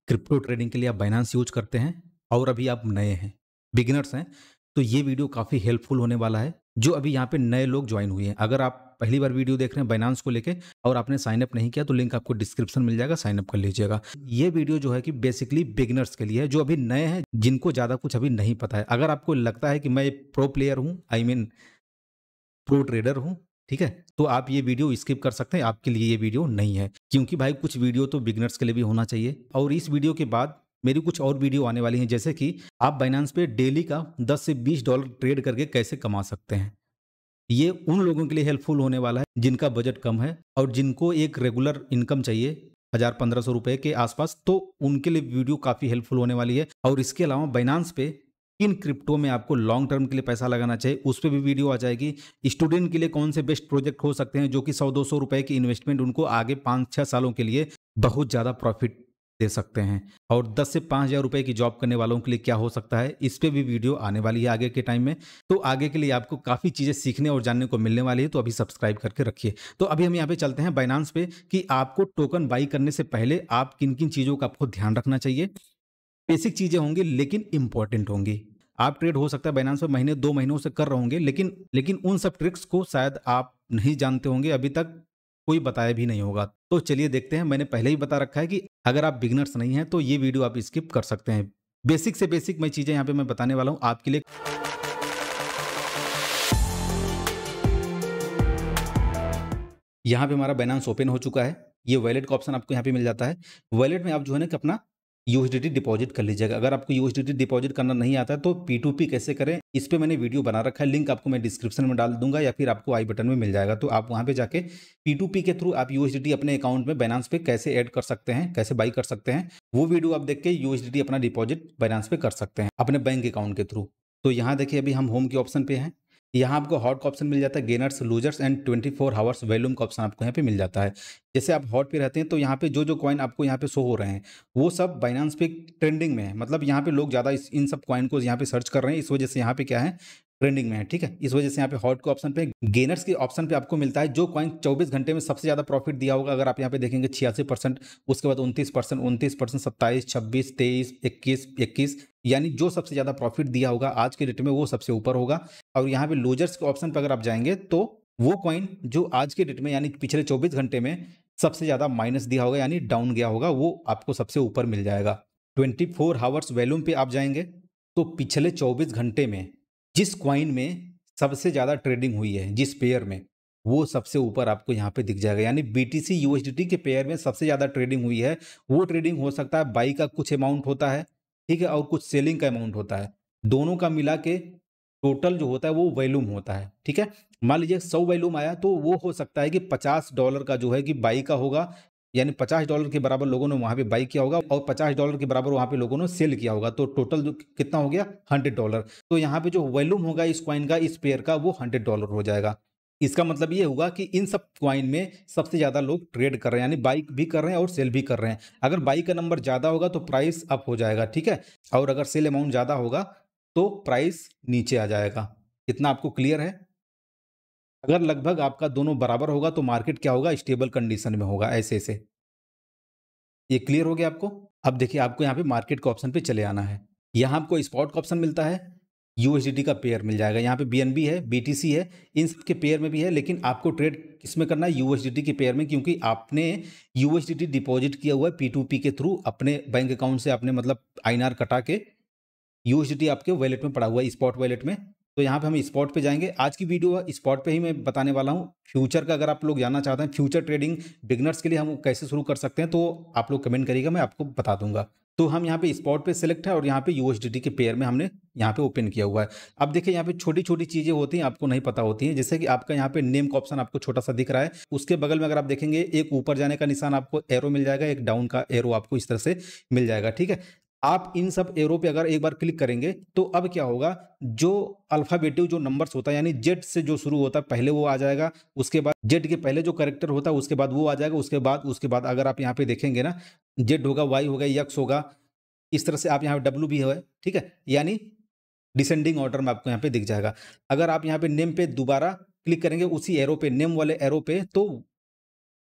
Crypto trading के लिए आप बाइनेंस यूज करते हैं और अभी आप नए हैं, बिगिनर्स हैं, तो ये वीडियो काफ़ी हेल्पफुल होने वाला है, जो अभी यहाँ पे नए लोग ज्वाइन हुए हैं। अगर आप पहली बार वीडियो देख रहे हैं बाइनेंस को लेके और आपने साइन अप नहीं किया तो लिंक आपको डिस्क्रिप्शन मिल जाएगा, साइन अप कर लीजिएगा। ये वीडियो जो है कि बेसिकली बिगिनर्स के लिए है, जो अभी नए हैं, जिनको ज़्यादा कुछ अभी नहीं पता है। अगर आपको लगता है कि मैं प्रो प्लेयर हूँ, आई मीन प्रो ट्रेडर हूँ, ठीक है? तो आप ये वीडियो स्किप कर सकते हैं, आपके लिए ये वीडियो नहीं है। क्योंकि भाई कुछ वीडियो तो बिगिनर्स के लिए भी होना चाहिए और इस वीडियो के बाद मेरी कुछ और वीडियो आने वाली हैं, जैसे कि आप बाइनेंस पे डेली का 10 से $20 ट्रेड करके कैसे कमा सकते हैं। ये उन लोगों के लिए हेल्पफुल होने वाला है जिनका बजट कम है और जिनको एक रेगुलर इनकम चाहिए 1000-1500 रुपए के आसपास, तो उनके लिए वीडियो काफ़ी हेल्पफुल होने वाली है। और इसके अलावा बाइनेंस पे किन क्रिप्टो में आपको लॉन्ग टर्म के लिए पैसा लगाना चाहिए उस पर भी वीडियो आ जाएगी। स्टूडेंट के लिए कौन से बेस्ट प्रोजेक्ट हो सकते हैं जो कि 100-200 रुपए की इन्वेस्टमेंट उनको आगे 5-6 सालों के लिए बहुत ज़्यादा प्रॉफिट दे सकते हैं। और 10 से 5000 रुपए की जॉब करने वालों के लिए क्या हो सकता है, इस पे भी वीडियो आने वाली है आगे के टाइम में। तो आगे के लिए आपको काफ़ी चीज़ें सीखने और जानने को मिलने वाली है, तो अभी सब्सक्राइब करके रखिए। तो अभी हम यहाँ पे चलते हैं बाइनेंस पे कि आपको टोकन बाई करने से पहले आप किन-किन चीज़ों का आपको ध्यान रखना चाहिए। बेसिक चीज़ें होंगी लेकिन इम्पोर्टेंट होंगी। आप ट्रेड हो सकता है बाइनेंस में महीने 2 महीनों से कर रहे होंगे, लेकिन उन सब ट्रिक्स को शायद आप नहीं जानते होंगे, अभी तक कोई बताया भी नहीं होगा। तो चलिए देखते हैं, मैंने पहले ही बता रखा है कि अगर आप बिगिनर्स नहीं हैं तो ये वीडियो आप स्किप कर सकते हैं। बेसिक से बेसिक मैं चीज़ें यहाँ पे मैं बताने वाला हूँ आपके लिए। यहाँ पे हमारा बाइनेंस ओपन हो चुका है। ये वॉलेट का ऑप्शन आपको यहाँ पे मिल जाता है। वॉलेट में आप जो है ना कि अपना यूएसडीटी डिपॉजिट कर लीजिएगा। अगर आपको यूएसडीटी डिपॉजिट करना नहीं आता है तो P2P कैसे करें, इस पे मैंने वीडियो बना रखा है। लिंक आपको मैं डिस्क्रिप्शन में डाल दूँगा या फिर आपको आई बटन में मिल जाएगा। तो आप वहाँ पे जाके P2P के थ्रू आप यूएसडीटी अपने अकाउंट में बाइनेंस पे कैसे ऐड कर सकते हैं, कैसे बाई कर सकते हैं, वो वीडियो आप देख के यूएसडीटी अपना डिपॉजिट बाइनेंस पे कर सकते हैं अपने बैंक अकाउंट के थ्रू। तो यहाँ देखिए अभी हम होम के ऑप्शन पे हैं। यहाँ आपको हॉट का ऑप्शन मिल जाता है, gainers, losers and 24 hours volume का ऑप्शन आपको यहाँ पे मिल जाता है। जैसे आप हॉट पे रहते हैं तो यहाँ पे जो कॉइन आपको यहाँ पे शो हो रहे हैं वो सब बाइनेंस पे ट्रेंडिंग में है। मतलब यहाँ पे लोग ज़्यादा इन सब कॉइन को यहाँ पे सर्च कर रहे हैं, इस वजह से यहाँ पे क्या है, ट्रेंडिंग में है। ठीक है, इस वजह से यहाँ पे हॉट के ऑप्शन पे, गेनर्स के ऑप्शन पे आपको मिलता है जो कॉइन 24 घंटे में सबसे ज़्यादा प्रॉफिट दिया होगा। अगर आप यहाँ पे देखेंगे 86%, उसके बाद 29%, 29%, 27, 26, 23, 21, यानी जो सबसे ज़्यादा प्रॉफिट दिया होगा आज के डेट में वो सबसे ऊपर होगा। और यहाँ पे लूजर्स के ऑप्शन पर अगर आप जाएंगे तो वो कॉइन जो आज के डेट में यानी पिछले 24 घंटे में सबसे ज़्यादा माइनस दिया होगा यानी डाउन गया होगा, वो आपको सबसे ऊपर मिल जाएगा। 24 हावर्स वॉल्यूम पे आप जाएंगे तो पिछले 24 घंटे में जिस कॉइन में सबसे ज़्यादा ट्रेडिंग हुई है, जिस पेयर में, वो सबसे ऊपर आपको यहाँ पे दिख जाएगा। यानी BTC USDT के पेयर में सबसे ज़्यादा ट्रेडिंग हुई है। वो ट्रेडिंग हो सकता है बाई का कुछ अमाउंट होता है, ठीक है, और कुछ सेलिंग का अमाउंट होता है। दोनों का मिला के टोटल जो होता है वो वॉल्यूम होता है। ठीक है, मान लीजिए 100 वॉल्यूम आया तो वो हो सकता है कि $50 का जो है कि बाई का होगा, यानी $50 के बराबर लोगों ने वहां पे बाई किया होगा और $50 के बराबर वहां पे लोगों ने सेल किया होगा, तो टोटल जो कितना हो गया, $100। तो यहाँ पे जो वॉल्यूम होगा इस कॉइन का, इस पेयर का, वो $100 हो जाएगा। इसका मतलब ये होगा कि इन सब कॉइन में सबसे ज्यादा लोग ट्रेड कर रहे हैं, यानी बाई भी कर रहे हैं और सेल भी कर रहे हैं। अगर बाई का नंबर ज्यादा होगा तो प्राइस अप हो जाएगा, ठीक है, और अगर सेल अमाउंट ज्यादा होगा तो प्राइस नीचे आ जाएगा। इतना आपको क्लियर है? अगर लगभग आपका दोनों बराबर होगा तो मार्केट क्या होगा, स्टेबल कंडीशन में होगा, ऐसे ऐसे। ये क्लियर हो गया आपको? अब देखिए आपको यहाँ पे मार्केट के ऑप्शन पे चले आना है। यहाँ आपको स्पॉट का ऑप्शन मिलता है, यूएसडीटी का पेयर मिल जाएगा। यहाँ पे बीएनबी है, बीटीसी है, इन सब के पेयर में भी है, लेकिन आपको ट्रेड किसमें करना है, यूएसडीटी के पेयर में, क्योंकि आपने यूएसडीटी डिपॉजिट किया हुआ है P2P के थ्रू अपने बैंक अकाउंट से, आपने मतलब आईएनआर कटा के यूएसडीटी आपके वॉलेट में पड़ा हुआ है, स्पॉट वॉलेट में। तो यहाँ पे हम स्पॉट पे जाएंगे। आज की वीडियो स्पॉट पे ही मैं बताने वाला हूँ। फ्यूचर का अगर आप लोग जानना चाहते हैं, फ्यूचर ट्रेडिंग बिगनर्स के लिए हम कैसे शुरू कर सकते हैं, तो आप लोग कमेंट करिएगा, मैं आपको बता दूंगा। तो हम यहाँ पे स्पॉट पे सिलेक्ट है और यहाँ पे यूएसडीटी के पेयर में हमने यहाँ पे ओपन किया हुआ है। अब देखिए यहाँ पे छोटी छोटी चीजें होती हैं, आपको नहीं पता होती हैं, जैसे कि आपका यहाँ पे नेम का ऑप्शन आपको छोटा सा दिख रहा है, उसके बगल में अगर आप देखेंगे एक ऊपर जाने का निशान आपको एरो मिल जाएगा, एक डाउन का एरो आपको इस तरह से मिल जाएगा। ठीक है, आप इन सब एरो पे अगर एक बार क्लिक करेंगे तो अब क्या होगा, जो अल्फाबेटिव जो नंबर्स होता है यानी जेड से जो शुरू होता है पहले वो आ जाएगा, उसके बाद जेड के पहले जो करेक्टर होता है उसके बाद वो आ जाएगा, उसके बाद अगर आप यहाँ पे देखेंगे ना, जेड होगा, वाई होगा, यक्स होगा, इस तरह से आप यहाँ पे डब्ल्यू भी है। ठीक है, यानी डिसेंडिंग ऑर्डर में आपको यहाँ पे दिख जाएगा। अगर आप यहाँ पे नेम पे दोबारा क्लिक करेंगे उसी एरो पे, नेम वाले एरो पे, तो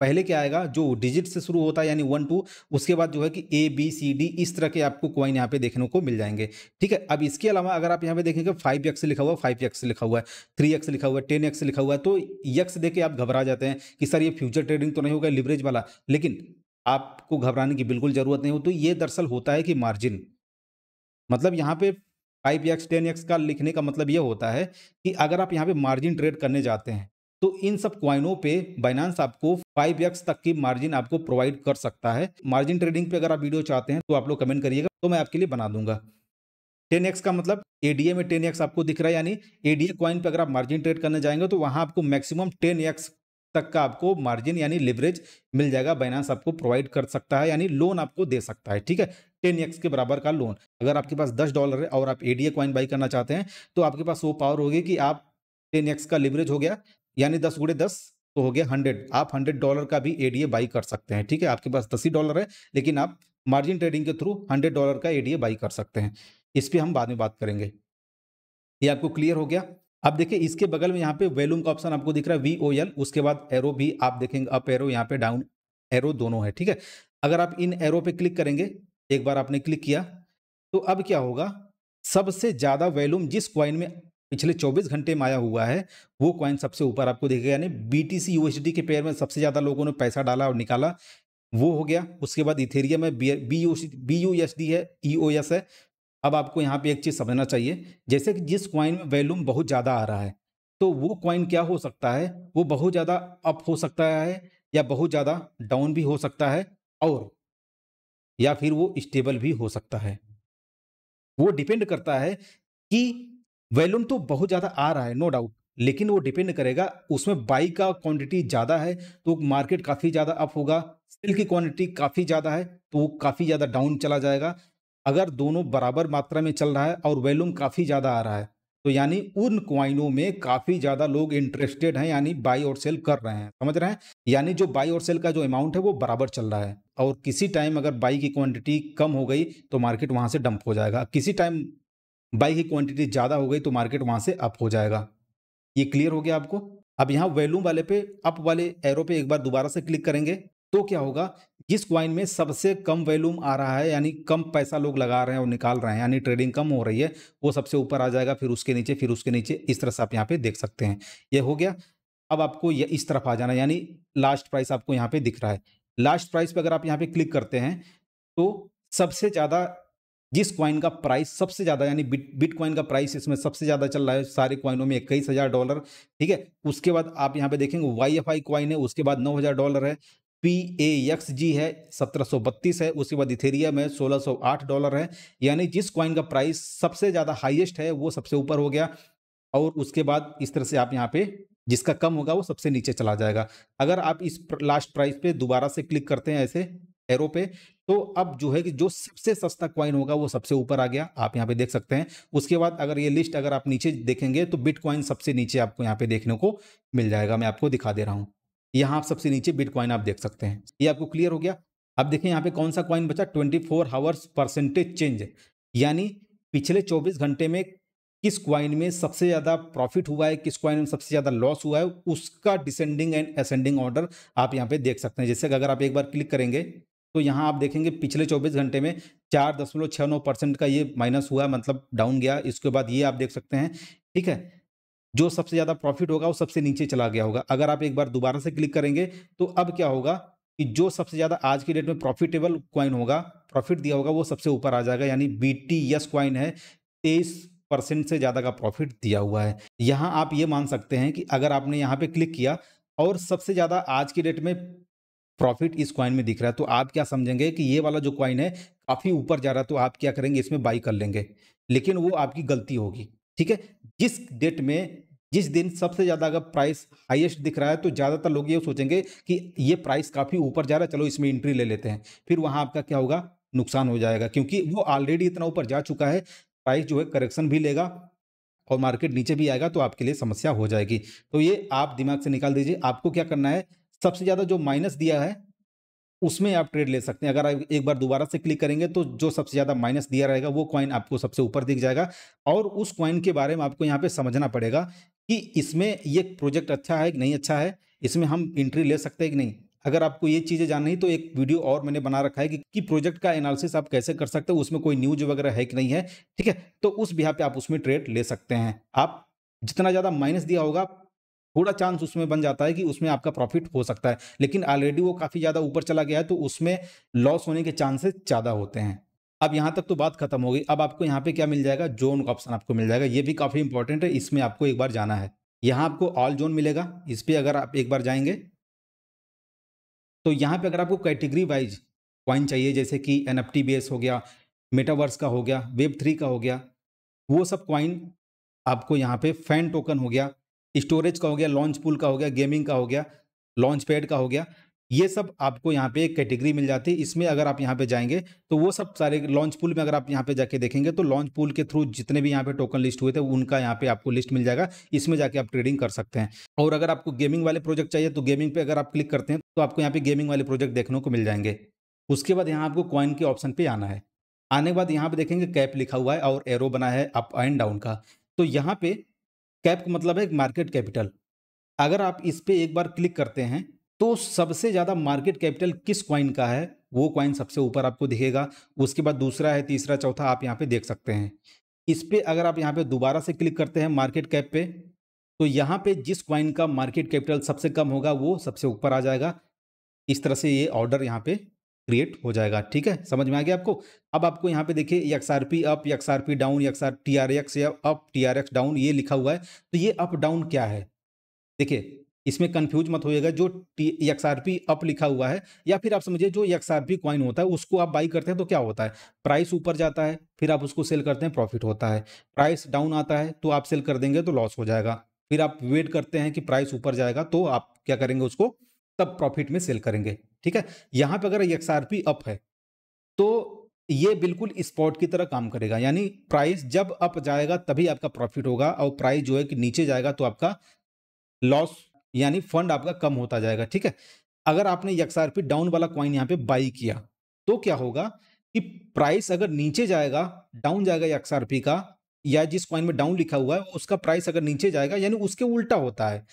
पहले क्या आएगा, जो डिजिट से शुरू होता है यानी 1 2, उसके बाद जो है कि ए बी सी डी इस तरह के आपको कॉइन यहाँ पे देखने को मिल जाएंगे। ठीक है, अब इसके अलावा अगर आप यहाँ पे देखेंगे 5x लिखा हुआ है, 5x लिखा हुआ है, 3x लिखा हुआ है, 10x लिखा हुआ है, तो यक्स देख के आप घबरा जाते हैं कि सर ये फ्यूचर ट्रेडिंग तो नहीं होगा लिवरेज वाला, लेकिन आपको घबराने की बिल्कुल जरूरत नहीं हो। तो ये दरअसल होता है कि मार्जिन, मतलब यहाँ पे 5x 10x का लिखने का मतलब ये होता है कि अगर आप यहाँ पे मार्जिन ट्रेड करने जाते हैं तो इन सब क्वाइनों पे बाइनांस आपको 5x तक की मार्जिन आपको प्रोवाइड कर सकता है। मार्जिन ट्रेडिंग पे अगर आप वीडियो चाहते हैं तो आप लोग कमेंट करिएगा, तो मैं आपके लिए बना दूंगा। 10x का मतलब एडीए में 10x आपको दिख रहा है, यानी एडीए कॉइन पे अगर आप मार्जिन ट्रेड करने जाएंगे तो वहां आपको मैक्सिमम 10x तक का आपको मार्जिन यानी लिवरेज मिल जाएगा। बाइनांस आपको प्रोवाइड कर सकता है, यानी लोन आपको दे सकता है। ठीक है, 10x के बराबर का लोन। अगर आपके पास $10 है और आप एडीए कॉइन बाई करना चाहते हैं तो आपके पास वो पावर होगी कि आप 10x का लिवरेज हो गया, यानी 10 गुणे 10 तो हो गया 100, आप $100 का भी एडीए बाई कर सकते हैं। ठीक है, आपके पास $10 है लेकिन आप मार्जिन ट्रेडिंग के थ्रू $100 का एडीए बाई कर सकते हैं। इस पे हम बाद में बात करेंगे। ये आपको क्लियर हो गया। अब देखिए इसके बगल में यहाँ पे वॉल्यूम का ऑप्शन आपको दिख रहा है VOL, उसके बाद एरो भी आप देखेंगे, अप एरो, यहाँ पे डाउन एरो दोनों है। ठीक है, अगर आप इन एरो पे क्लिक करेंगे, एक बार आपने क्लिक किया तो अब क्या होगा, सबसे ज्यादा वॉल्यूम जिस क्वाइन में पिछले 24 घंटे में आया हुआ है वो क्वाइन सबसे ऊपर आपको दिखेगा, यानी BTC USD के पेयर में सबसे ज्यादा लोगों ने पैसा डाला और निकाला वो हो गया। उसके बाद इथेरियम है, BUSD है, EOS है। अब आपको यहाँ पे एक चीज समझना चाहिए, जैसे कि जिस क्वाइन में वॉल्यूम बहुत ज्यादा आ रहा है तो वो क्वाइन क्या हो सकता है, वो बहुत ज्यादा अप हो सकता है या बहुत ज्यादा डाउन भी हो सकता है, और या फिर वो स्टेबल भी हो सकता है। वो डिपेंड करता है कि वॉल्यूम तो बहुत ज्यादा आ रहा है नो डाउट, लेकिन वो डिपेंड करेगा उसमें बाई का क्वांटिटी ज्यादा है तो मार्केट काफी ज्यादा अप होगा, सेल की क्वांटिटी काफी ज्यादा है तो वो काफी ज्यादा डाउन चला जाएगा। अगर दोनों बराबर मात्रा में चल रहा है और वॉल्यूम काफी ज्यादा आ रहा है तो यानी उन क्वाइनों में काफी ज्यादा लोग इंटरेस्टेड हैं, यानी बाई और सेल कर रहे हैं, समझ रहे हैं। यानी जो बाई और सेल का जो अमाउंट है वो बराबर चल रहा है, और किसी टाइम अगर बाई की क्वांटिटी कम हो गई तो मार्केट वहां से डंप हो जाएगा, किसी टाइम बाई की क्वांटिटी ज्यादा हो गई तो मार्केट वहां से अप हो जाएगा। ये क्लियर हो गया आपको। अब यहाँ वॉल्यूम वाले पे, अप वाले एरो पे एक बार दोबारा से क्लिक करेंगे तो क्या होगा, जिस क्वाइन में सबसे कम वॉल्यूम आ रहा है यानी कम पैसा लोग लगा रहे हैं और निकाल रहे हैं यानी ट्रेडिंग कम हो रही है, वो सबसे ऊपर आ जाएगा, फिर उसके नीचे, फिर उसके नीचे, इस तरह से आप यहाँ पे देख सकते हैं। ये हो गया। अब आपको ये इस तरफ आ जाना, यानी लास्ट प्राइस आपको यहाँ पे दिख रहा है। लास्ट प्राइस पे अगर आप यहाँ पे क्लिक करते हैं तो सबसे ज्यादा जिस क्वाइन का प्राइस सबसे ज्यादा, यानी बिटकॉइन का प्राइस इसमें सबसे ज्यादा चल रहा है सारे क्वाइनों में, $21,000। ठीक है, उसके बाद आप यहाँ पे देखेंगे YFI क्वाइन है, उसके बाद $9,000 है, PAXG है 1732 है, उसके बाद इथेरियम है $1,608 है। यानी जिस क्वाइन का प्राइस सबसे ज्यादा हाईएस्ट है वो सबसे ऊपर हो गया, और उसके बाद इस तरह से आप यहाँ पे जिसका कम होगा वो सबसे नीचे चला जाएगा। अगर आप इस लास्ट प्राइस पे दोबारा से क्लिक करते हैं ऐसे एरो पे, तो अब जो है कि जो सबसे सस्ता क्वाइन होगा वो सबसे ऊपर आ गया, आप यहाँ पे देख सकते हैं। उसके बाद अगर ये लिस्ट अगर आप नीचे देखेंगे तो बिटकॉइन सबसे नीचे आपको यहाँ पे देखने को मिल जाएगा। मैं आपको दिखा दे रहा हूँ, यहाँ आप सबसे नीचे बिटकॉइन आप देख सकते हैं। ये आपको क्लियर हो गया। अब देखें यहाँ पे कौन सा क्वाइन बचा, 24 आवर्स परसेंटेज चेंज, यानी पिछले 24 घंटे में किस क्वाइन में सबसे ज्यादा प्रॉफिट हुआ है, किस क्वाइन में सबसे ज्यादा लॉस हुआ है, उसका डिसेंडिंग एंड असेंडिंग ऑर्डर आप यहाँ पे देख सकते हैं। जैसे अगर आप एक बार क्लिक करेंगे तो यहाँ आप देखेंगे पिछले 24 घंटे में 4.69% का ये माइनस हुआ, मतलब डाउन गया। इसके बाद ये आप देख सकते हैं। ठीक है, जो सबसे ज्यादा प्रॉफिट होगा वो सबसे नीचे चला गया होगा। अगर आप एक बार दोबारा से क्लिक करेंगे तो अब क्या होगा कि जो सबसे ज्यादा आज की डेट में प्रॉफिटेबल क्वाइन होगा, प्रॉफिट दिया होगा, वो सबसे ऊपर आ जाएगा, यानी BTS क्वाइन है, 23% से ज्यादा का प्रॉफिट दिया हुआ है। यहां आप ये मान सकते हैं कि अगर आपने यहाँ पे क्लिक किया और सबसे ज्यादा आज की डेट में प्रॉफिट इस क्वाइन में दिख रहा है तो आप क्या समझेंगे कि ये वाला जो क्वाइन है काफी ऊपर जा रहा है, तो आप क्या करेंगे, इसमें बाई कर लेंगे, लेकिन वो आपकी गलती होगी। ठीक है, जिस डेट में, जिस दिन सबसे ज्यादा अगर प्राइस हाईएस्ट दिख रहा है तो ज्यादातर लोग ये सोचेंगे कि ये प्राइस काफी ऊपर जा रहा है, चलो इसमें एंट्री ले लेते हैं, फिर वहां आपका क्या होगा, नुकसान हो जाएगा, क्योंकि वो ऑलरेडी इतना ऊपर जा चुका है। प्राइस जो है करेक्शन भी लेगा और मार्केट नीचे भी आएगा तो आपके लिए समस्या हो जाएगी। तो ये आप दिमाग से निकाल दीजिए। आपको क्या करना है, सबसे ज्यादा जो माइनस दिया है उसमें आप ट्रेड ले सकते हैं। अगर आप एक बार दोबारा से क्लिक करेंगे तो जो सबसे ज्यादा माइनस दिया रहेगा वो कॉइन आपको सबसे ऊपर दिख जाएगा, और उस कॉइन के बारे में आपको यहाँ पे समझना पड़ेगा कि इसमें ये प्रोजेक्ट अच्छा है कि नहीं अच्छा है, इसमें हम एंट्री ले सकते हैं कि नहीं। अगर आपको ये चीज़ें जाननी तो एक वीडियो और मैंने बना रखा है कि प्रोजेक्ट का एनालिसिस आप कैसे कर सकते हो, उसमें कोई न्यूज़ वगैरह है कि नहीं है, ठीक है? तो उस बिहाफ़ पे आप उसमें ट्रेड ले सकते हैं। आप जितना ज़्यादा माइनस दिया होगा, थोड़ा चांस उसमें बन जाता है कि उसमें आपका प्रॉफ़िट हो सकता है, लेकिन ऑलरेडी वो काफ़ी ज़्यादा ऊपर चला गया है, तो उसमें लॉस होने के चांसेस ज़्यादा होते हैं। अब यहाँ तक तो बात खत्म हो गई। अब आपको यहाँ पे क्या मिल जाएगा? ज़ोन का ऑप्शन आपको मिल जाएगा। ये भी काफ़ी इंपॉर्टेंट है, इसमें आपको एक बार जाना है। यहाँ आपको ऑल ज़ोन मिलेगा, इस पे अगर आप एक बार जाएँगे, तो यहाँ पे अगर आपको कैटेगरी वाइज़ कॉइन चाहिए, जैसे कि एनएफटी बेस हो गया, मेटावर्स का हो गया, वेब 3 का हो गया, वो सब कॉइन आपको यहाँ पे फैन टोकन हो गया, स्टोरेज का हो गया, लॉन्च पूल का हो गया, गेमिंग का हो गया, लॉन्च पैड का हो गया, ये सब आपको यहाँ पे एक कैटेगरी मिल जाती है। इसमें अगर आप यहाँ पे जाएँगे, तो वो सब सारे लॉन्च पूल में अगर आप यहाँ पे जाके देखेंगे, तो लॉन्च पूल के थ्रू जितने भी यहाँ पे टोकन लिस्ट हुए थे, उनका यहाँ पे आपको लिस्ट मिल जाएगा। इसमें जाके आप ट्रेडिंग कर सकते हैं। और अगर आपको गेमिंग वाले प्रोजेक्ट चाहिए, तो गेमिंग पे अगर आप क्लिक करते हैं, तो आपको यहाँ पे गेमिंग वाले प्रोजेक्ट देखने को मिल जाएँगे। उसके बाद यहाँ आपको कॉइन के ऑप्शन पे आना है। आने के बाद यहाँ पे देखेंगे कैप लिखा हुआ है और एरो बना है अप एंड डाउन का। तो यहाँ पे कैप का मतलब है मार्केट कैपिटल। अगर आप इस पे एक बार क्लिक करते हैं, तो सबसे ज़्यादा मार्केट कैपिटल किस कॉइन का है, वो कॉइन सबसे ऊपर आपको दिखेगा। उसके बाद दूसरा है, तीसरा, चौथा आप यहाँ पे देख सकते हैं। इस पे अगर आप यहाँ पे दोबारा से क्लिक करते हैं मार्केट कैप पे, तो यहाँ पे जिस कॉइन का मार्केट कैपिटल सबसे कम होगा, वो सबसे ऊपर आ जाएगा। इस तरह से ये ऑर्डर यहाँ पे क्रिएट हो जाएगा, ठीक है? समझ में आ गया आपको? अब आपको यहाँ पे देखिए XRP up, XRP down, TRX या अप, टीआरएक्स डाउन, ये लिखा हुआ है। तो ये अप डाउन क्या है? देखिए, इसमें कन्फ्यूज मत होइएगा। जो एक्सआरपी अप लिखा हुआ है, या फिर आप समझिए जो एक्सआरपी कॉइन होता है, उसको आप बाई करते हैं तो क्या होता है? प्राइस ऊपर जाता है, फिर आप उसको सेल करते हैं, प्रॉफिट होता है। प्राइस डाउन आता है तो आप सेल कर देंगे तो लॉस हो जाएगा। फिर आप वेट करते हैं कि प्राइस ऊपर जाएगा तो आप क्या करेंगे, उसको तब प्रॉफिट में सेल करेंगे, ठीक है? यहाँ पे अगर एक्सआरपी अप है, तो ये बिल्कुल स्पॉट की तरह काम करेगा। यानी प्राइस जब अप जाएगा तभी आपका प्रॉफिट होगा, और प्राइस जो है कि नीचे जाएगा तो आपका लॉस, यानी फंड आपका कम होता जाएगा, ठीक है? अगर आपने एक्सआरपी डाउन वाला कॉइन यहाँ पे बाई किया, तो क्या होगा कि प्राइस अगर नीचे जाएगा, डाउन जाएगा एक्सआरपी का, या जिस कॉइन में डाउन लिखा हुआ है उसका प्राइस अगर नीचे जाएगा, यानी उसके उल्टा होता है,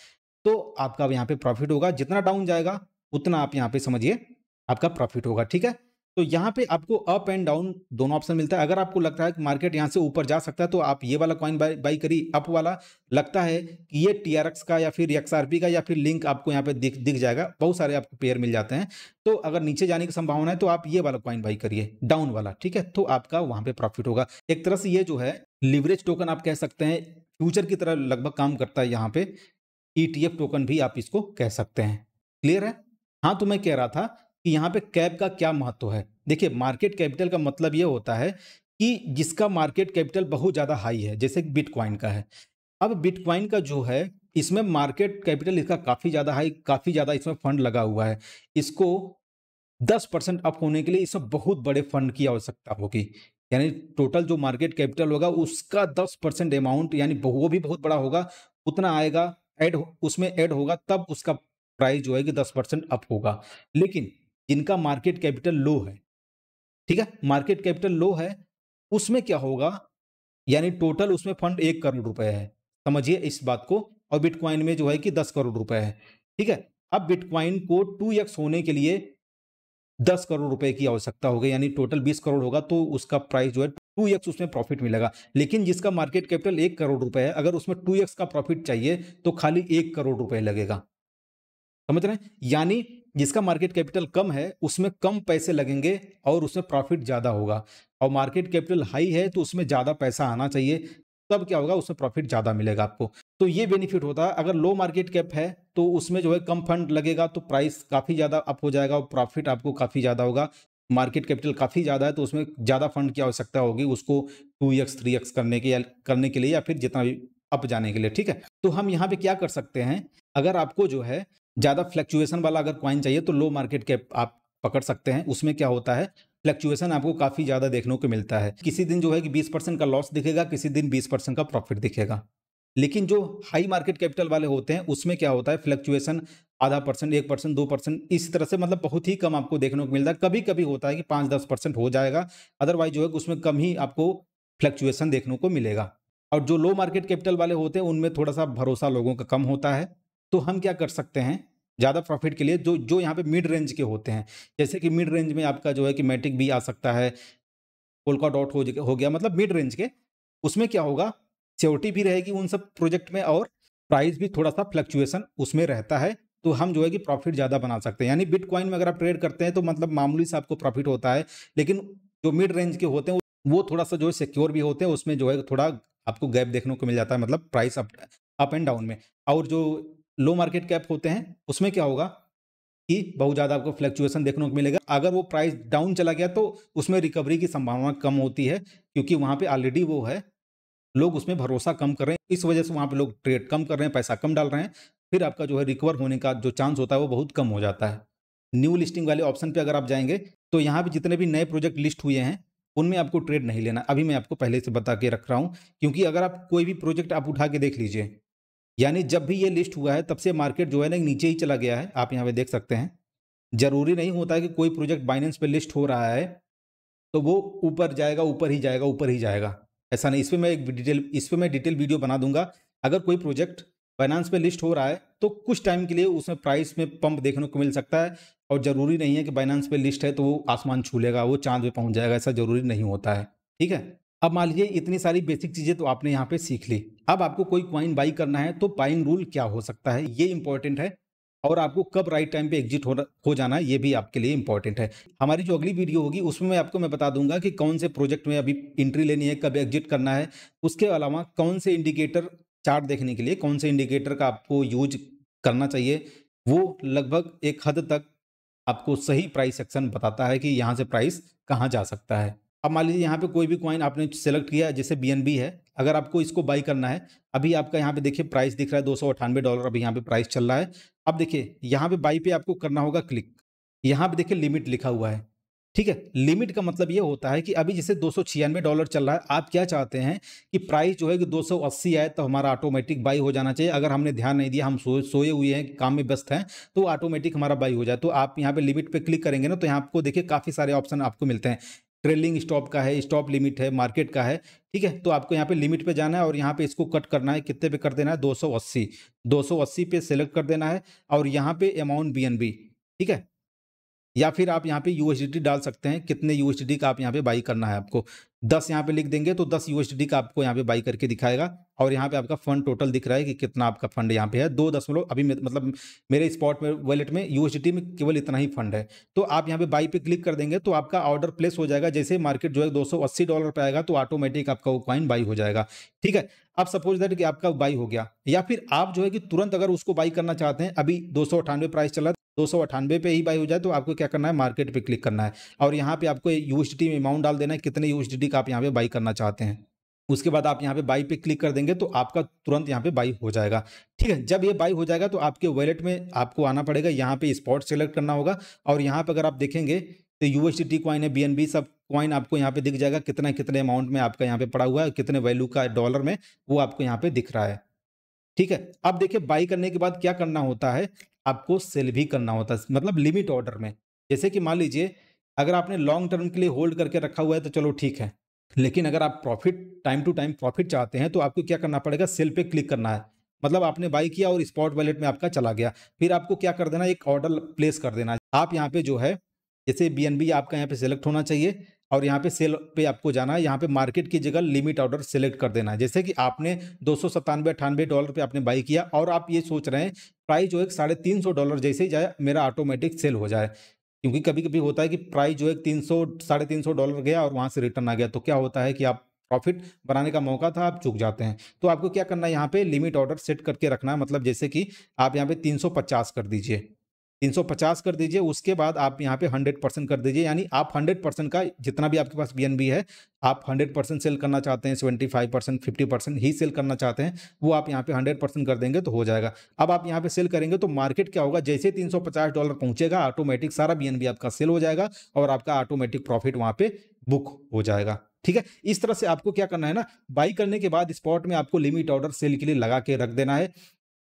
तो आपका यहाँ पे प्रॉफिट होगा। जितना डाउन जाएगा उतना आप यहाँ पे समझिए आपका प्रॉफिट होगा, ठीक है? तो यहाँ पे आपको अप एंड डाउन दोनों ऑप्शन मिलता है। अगर आपको लगता है कि मार्केट यहाँ से ऊपर जा सकता है, तो आप ये वाला कॉइन बाई करिए, अप वाला। लगता है कि ये टीआरएक्स का या फिर एक्सआरपी का, या फिर लिंक आपको यहाँ पे दिख जाएगा, बहुत सारे आपको पेयर मिल जाते हैं। तो अगर नीचे जाने की संभावना है तो आप ये वाला कॉइन बाई करिए, डाउन वाला, ठीक है? तो आपका वहाँ पे प्रॉफिट होगा। एक तरह से ये जो है लिवरेज टोकन आप कह सकते हैं, फ्यूचर की तरह लगभग काम करता है यहाँ पे। ईटीएफ टोकन भी आप इसको कह सकते हैं। क्लियर है? हाँ, तो मैं कह रहा था कि यहाँ पे कैप का क्या महत्व है। देखिए, मार्केट कैपिटल का मतलब ये होता है कि जिसका मार्केट कैपिटल बहुत ज़्यादा हाई है, जैसे बिटकॉइन का है। अब बिटकॉइन का जो है, इसमें मार्केट कैपिटल इसका काफ़ी ज़्यादा हाई, काफ़ी ज़्यादा इसमें फंड लगा हुआ है। इसको 10% अप होने के लिए इसमें बहुत बड़े फंड की आवश्यकता होगी। यानी टोटल जो मार्केट कैपिटल होगा उसका 10% अमाउंट, यानी वो भी बहुत बड़ा होगा, उतना आएगा, उसमें ऐड होगा, तब उसका प्राइस जो है कि 10% अप होगा। लेकिन जिनका मार्केट कैपिटल लो है, ठीक है? मार्केट कैपिटल लो है, उसमें क्या होगा, यानी टोटल उसमें फंड 1 करोड़ रुपए है। समझिए इस बात को। और बिटकॉइन में जो है कि 10 करोड़ रुपए है, ठीक है? अब बिटकॉइन को 2x होने के लिए 10 करोड़ रुपए की आवश्यकता होगी, यानी टोटल 20 करोड़ होगा, तो उसका प्राइस जो है 2x उसमें प्रॉफिट मिलेगा। लेकिन जिसका मार्केट कैपिटल 1 करोड़ रुपए है, अगर उसमें 2x का प्रॉफिट चाहिए तो खाली 1 करोड़ रुपए लगेगा। समझ रहे हैं? यानी जिसका मार्केट कैपिटल कम है उसमें कम पैसे लगेंगे और उसमें प्रॉफिट ज़्यादा होगा, और मार्केट कैपिटल हाई है तो उसमें ज़्यादा पैसा आना चाहिए, तब क्या होगा, उसमें प्रॉफिट ज़्यादा मिलेगा आपको। तो ये बेनिफिट होता है। अगर लो मार्केट कैप है तो उसमें जो है कम फंड लगेगा, तो प्राइस काफ़ी ज़्यादा अप हो जाएगा और प्रॉफिट आपको काफ़ी ज़्यादा होगा। मार्केट कैपिटल काफ़ी ज़्यादा है तो उसमें ज़्यादा फंड की आवश्यकता होगी उसको 2x 3x करने के लिए, या फिर जितना भी अप जाने के लिए, ठीक है? तो हम यहाँ पे क्या कर सकते हैं, अगर आपको जो है ज़्यादा फ्लक्चुएशन वाला अगर कॉइन चाहिए तो लो मार्केट कैप आप पकड़ सकते हैं। उसमें क्या होता है, फ्लक्चुएशन आपको काफ़ी ज़्यादा देखने को मिलता है। किसी दिन जो है कि 20% का लॉस दिखेगा, किसी दिन 20% का प्रॉफिट दिखेगा। लेकिन जो हाई मार्केट कैपिटल वाले होते हैं उसमें क्या होता है, फ्लक्चुएशन आधा परसेंट, 1%, 2%, इस तरह से, मतलब बहुत ही कम आपको देखने को मिलता है। कभी-कभी होता है कि 5-10% हो जाएगा, अदरवाइज़ जो है कि उसमें कम ही आपको फ्लक्चुएशन देखने को मिलेगा। और जो लो मार्केट कैपिटल वाले होते हैं उनमें थोड़ा-सा भरोसा लोगों का कम होता है। तो हम क्या कर सकते हैं, ज़्यादा प्रॉफिट के लिए जो जो यहाँ पे मिड रेंज के होते हैं, जैसे कि मिड रेंज में आपका जो है कि मैटिक भी आ सकता है, पोल्का डॉट हो गया, मतलब मिड रेंज के, उसमें क्या होगा, सिक्योरिटी भी रहेगी उन सब प्रोजेक्ट में और प्राइस भी थोड़ा सा फ्लक्चुएशन उसमें रहता है, तो हम जो है कि प्रॉफिट ज़्यादा बना सकते हैं। यानी बिटकॉइन में अगर आप ट्रेड करते हैं तो मतलब मामूली सा आपको प्रॉफिट होता है, लेकिन जो मिड रेंज के होते हैं वो थोड़ा सा जो है सिक्योर भी होते हैं, उसमें जो है थोड़ा आपको गैप देखने को मिल जाता है, मतलब प्राइस अप एंड डाउन में। और जो लो मार्केट कैप होते हैं उसमें क्या होगा कि बहुत ज़्यादा आपको फ्लक्चुएशन देखने को मिलेगा। अगर वो प्राइस डाउन चला गया तो उसमें रिकवरी की संभावना कम होती है, क्योंकि वहाँ पे ऑलरेडी वो है, लोग उसमें भरोसा कम कर रहे हैं, इस वजह से वहाँ पे लोग ट्रेड कम कर रहे हैं, पैसा कम डाल रहे हैं, फिर आपका जो है रिकवर होने का जो चांस होता है वो बहुत कम हो जाता है। न्यू लिस्टिंग वाले ऑप्शन पे अगर आप जाएंगे तो यहाँ पे जितने भी नए प्रोजेक्ट लिस्ट हुए हैं उनमें आपको ट्रेड नहीं लेना। अभी मैं आपको पहले से बता के रख रहा हूँ, क्योंकि अगर आप कोई भी प्रोजेक्ट आप उठा के देख लीजिए, यानी जब भी ये लिस्ट हुआ है तब से मार्केट जो है ना नीचे ही चला गया है, आप यहाँ पे देख सकते हैं। जरूरी नहीं होता है कि कोई प्रोजेक्ट बाइनेंस पे लिस्ट हो रहा है तो वो ऊपर जाएगा, ऊपर ही जाएगा, ऊपर ही जाएगा, ऐसा नहीं। इस पे मैं डिटेल वीडियो बना दूंगा। अगर कोई प्रोजेक्ट फाइनेंस पे लिस्ट हो रहा है तो कुछ टाइम के लिए उसमें प्राइस में पंप देखने को मिल सकता है, और ज़रूरी नहीं है कि बाइनेंस पे लिस्ट है तो वो आसमान छू लेगा, वो चांद पे पहुंच जाएगा, ऐसा ज़रूरी नहीं होता है। ठीक है, अब मान लीजिए इतनी सारी बेसिक चीज़ें तो आपने यहाँ पे सीख ली। अब आपको कोई कॉइन बाई करना है तो बाइंग रूल क्या हो सकता है, ये इंपॉर्टेंट है, और आपको कब राइट टाइम पे एग्जिट हो जाना है ये भी आपके लिए इंपॉर्टेंट है। हमारी जो अगली वीडियो होगी उसमें मैं बता दूंगा कि कौन से प्रोजेक्ट में अभी एंट्री लेनी है, कब एग्जिट करना है, उसके अलावा कौन से इंडिकेटर, चार्ट देखने के लिए कौन से इंडिकेटर का आपको यूज करना चाहिए, वो लगभग एक हद तक आपको सही प्राइस एक्शन बताता है कि यहाँ से प्राइस कहाँ जा सकता है। अब मान लीजिए यहाँ पे कोई भी कॉइन आपने सेलेक्ट किया, जैसे बीएनबी है, अगर आपको इसको बाई करना है, अभी आपका यहाँ पे देखिए प्राइस दिख रहा है $298, अभी यहाँ पे प्राइस चल रहा है। अब देखिए यहाँ पे बाई पे आपको करना होगा क्लिक, यहाँ पे देखिए लिमिट लिखा हुआ है। ठीक है, लिमिट का मतलब ये होता है कि अभी जैसे $296 चल रहा है, आप क्या चाहते हैं कि प्राइस जो है कि 280 आए तो हमारा ऑटोमेटिक बाई हो जाना चाहिए। अगर हमने ध्यान नहीं दिया, हम सोए हुए हैं, काम में व्यस्त हैं, तो ऑटोमेटिक हमारा बाई हो जाए। तो आप यहाँ पे लिमिट पे क्लिक करेंगे ना तो यहाँ आपको देखिए काफ़ी सारे ऑप्शन आपको मिलते हैं। ट्रेलिंग स्टॉप का है, स्टॉप लिमिट है, मार्केट का है। ठीक है, तो आपको यहाँ पे लिमिट पे जाना है और यहाँ पे इसको कट करना है, कितने पे कर देना है, 280, 280 पे सेलेक्ट कर देना है, और यहाँ पे अमाउंट बीएनबी। ठीक है, या फिर आप यहाँ पे यूएसडीटी डाल सकते हैं, कितने यूएसडीटी का आप यहाँ पे बाई करना है आपको, 10 यहाँ पे लिख देंगे तो 10 यूएसडीटी का आपको यहाँ पे बाई करके दिखाएगा। और यहाँ पे आपका फंड टोटल दिख रहा है कि कितना आपका फंड यहाँ पे है, 2 अभी मतलब मेरे स्पॉट में वॉलेट में यूएसडीटी में केवल इतना ही फंड है। तो आप यहाँ पे बाई पे क्लिक कर देंगे तो आपका ऑर्डर प्लेस हो जाएगा। जैसे मार्केट जो है $280 पे आएगा तो ऑटोमेटिक आपका वो कॉइन बाई हो जाएगा। ठीक है, अब सपोज दैट कि आपका बाई हो गया, या फिर आप जो है कि तुरंत अगर उसको बाई करना चाहते हैं, अभी 298 प्राइस चला, 298 पे ही बाई हो जाए, तो आपको क्या करना है, मार्केट पे क्लिक करना है, और यहाँ पे आपको यूएसडीटी में अमाउंट डाल देना है, कितने यूएसडीटी का आप यहाँ पे बाई करना चाहते हैं। उसके बाद आप यहाँ पे बाई पे क्लिक कर देंगे तो आपका तुरंत यहाँ पे बाई हो जाएगा। ठीक है, जब ये बाई हो जाएगा तो आपके वॉलेट में आपको आना पड़ेगा, यहाँ पे स्पॉट सेलेक्ट करना होगा, और यहाँ पे अगर आप देखेंगे तो यूएसडीटी कॉइन है, बीएनबी, सब कॉइन आपको यहाँ पे दिख जाएगा, कितना कितने अमाउंट में आपका यहाँ पे पड़ा हुआ है, कितने वैल्यू का डॉलर में, वो आपको यहाँ पे दिख रहा है। ठीक है, अब देखिए बाई करने के बाद क्या करना होता है, आपको सेल भी करना होता है, मतलब लिमिट ऑर्डर में। जैसे कि मान लीजिए अगर आपने लॉन्ग टर्म के लिए होल्ड करके रखा हुआ है तो चलो ठीक है, लेकिन अगर आप profit, time to time profit चाहते हैं तो आपको क्या करना पड़ेगा, सेल पे क्लिक करना है। मतलब आपने बाई किया और स्पॉट वॉलेट में आपका चला गया, फिर आपको क्या कर देना, एक ऑर्डर प्लेस कर देना। आप यहाँ पे जो है जैसे बीएनबी आपका यहाँ पे सेलेक्ट होना चाहिए, और यहाँ पे सेल पे आपको जाना है, यहाँ पे मार्केट की जगह लिमिट ऑर्डर सेलेक्ट कर देना है। जैसे कि आपने $297-98 पे आपने बाई किया, और आप ये सोच रहे हैं प्राइस जो है $350 जैसे ही जाए मेरा ऑटोमेटिक सेल हो जाए, क्योंकि कभी कभी होता है कि प्राइस जो है 300 $350 गया और वहां से रिटर्न आ गया, तो क्या होता है कि आप प्रॉफिट बनाने का मौका था, आप चूक जाते हैं। तो आपको क्या करना है, यहाँ पे लिमिट ऑर्डर सेट करके रखना है। मतलब जैसे कि आप यहाँ पे 350 कर दीजिए, 350 कर दीजिए, उसके बाद आप यहाँ पे 100% कर दीजिए, यानी आप 100% का जितना भी आपके पास बीएनबी है, आप 100% सेल करना चाहते हैं, 75%, 50% ही सेल करना चाहते हैं, वो आप यहाँ पे 100% कर देंगे तो हो जाएगा। अब आप यहाँ पे सेल करेंगे तो मार्केट क्या होगा, जैसे $350 पहुंचेगा ऑटोमेटिक सारा बीएनबी आपका सेल हो जाएगा, और आपका ऑटोमेटिक प्रॉफिट वहां पे बुक हो जाएगा। ठीक है, इस तरह से आपको क्या करना है ना, बाई करने के बाद स्पॉट में आपको लिमिट ऑर्डर सेल के लिए लगा के रख देना है।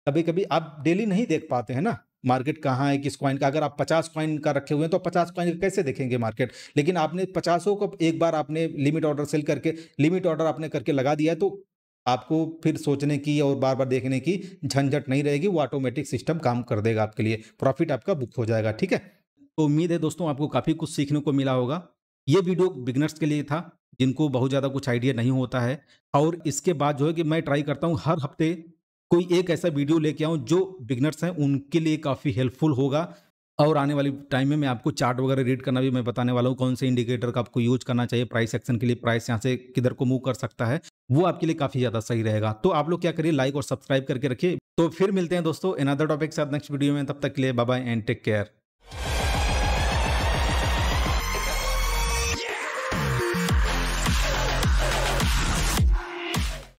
कभी कभी आप डेली नहीं देख पाते हैं ना मार्केट कहाँ है, किस कॉइन का। अगर आप 50 कॉइन का रखे हुए हैं तो 50 कॉइन का कैसे देखेंगे मार्केट, लेकिन आपने 50 को एक बार आपने लिमिट ऑर्डर सेल करके, लिमिट ऑर्डर आपने करके लगा दिया है, तो आपको फिर सोचने की और बार-बार देखने की झंझट नहीं रहेगी, वो ऑटोमेटिक सिस्टम काम कर देगा आपके लिए, प्रॉफ़िट आपका बुक हो जाएगा, ठीक है? तो उम्मीद है दोस्तों आपको काफ़ी कुछ सीखने को मिला होगा। ये वीडियो बिगिनर्स के लिए था, जिनको बहुत ज़्यादा कुछ आइडिया नहीं होता है और इसके बाद जो है कि मैं ट्राई करता हूँ हर हफ्ते कोई एक ऐसा वीडियो लेके आऊँ जो बिगिनर्स हैं उनके लिए काफ़ी हेल्पफुल होगा और आने वाली टाइम में मैं आपको चार्ट वगैरह रीड करना भी मैं बताने वाला हूँ, कौन से इंडिकेटर का आपको यूज़ करना चाहिए प्राइस एक्शन के लिए, प्राइस यहाँ से किधर को मूव कर सकता है, वो आपके लिए काफ़ी ज़्यादा सही रहेगा। तो आप लोग क्या करिए लाइक और सब्सक्राइब करके रखिए। तो फिर मिलते हैं दोस्तों अनदर टॉपिक के साथ नेक्स्ट वीडियो में, तब तक के लिए bye bye and take care.